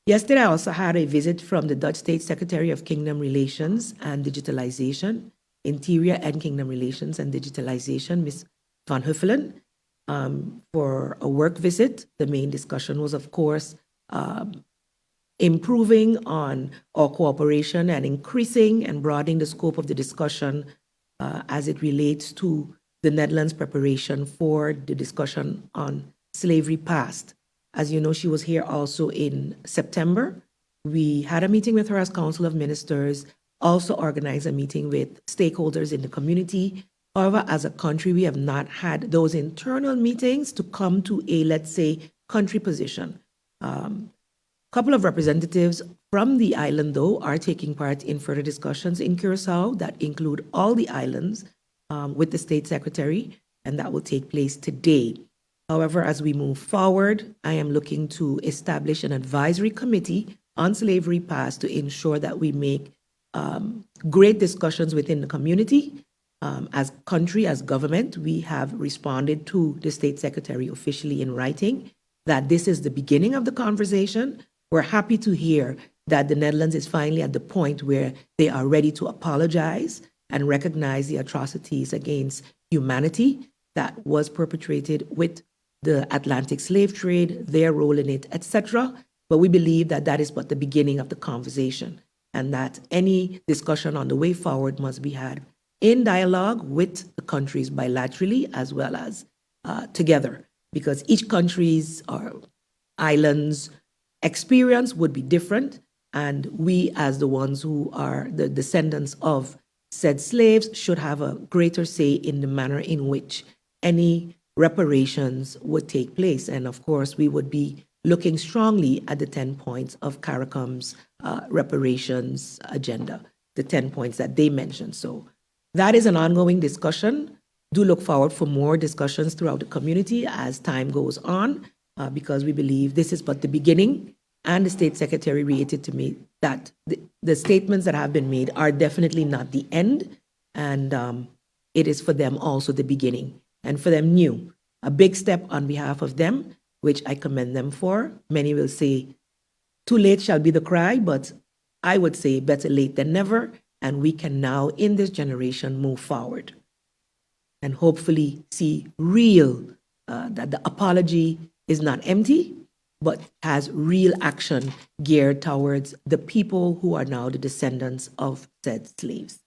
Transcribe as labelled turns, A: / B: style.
A: Yesterday, I also had a visit from the Dutch State Secretary of Kingdom Relations and Digitalization, Interior and Kingdom Relations and Digitalization, Ms. van Huffelen, for a work visit. The main discussion was, of course, improving on our cooperation and increasing and broadening the scope of the discussion as it relates to the Netherlands' preparation for the discussion on slavery past. As you know, she was here also in September. We had a meeting with her as Council of Ministers, also organized a meeting with stakeholders in the community. However, as a country, we have not had those internal meetings to come to a, let's say, country position. Couple of representatives from the island, though, are taking part in further discussions in Curacao that include all the islands with the State Secretary, and that will take place today. However, as we move forward, I am looking to establish an advisory committee on slavery past to ensure that we make great discussions within the community. As country, as government, we have responded to the State Secretary officially in writing that this is the beginning of the conversation. We're happy to hear that the Netherlands is finally at the point where they are ready to apologize and recognize the atrocities against humanity that was perpetrated with the Atlantic slave trade, their role in it, etc. But we believe that that is but the beginning of the conversation, and that any discussion on the way forward must be had in dialogue with the countries bilaterally as well as together, because each country's or island's experience would be different, and we as the ones who are the descendants of said slaves should have a greater say in the manner in which any reparations would take place. And of course, we would be looking strongly at the 10 points of CARICOM's reparations agenda, the 10 points that they mentioned. So that is an ongoing discussion. Do look forward for more discussions throughout the community as time goes on, because we believe this is but the beginning. And the State Secretary reiterated to me that the statements that have been made are definitely not the end, and it is for them also the beginning, and for them new. A big step on behalf of them, which I commend them for. Many will say, too late shall be the cry, but I would say better late than never, and we can now, in this generation, move forward and hopefully see real, that the apology is not empty, but has real action geared towards the people who are now the descendants of said slaves.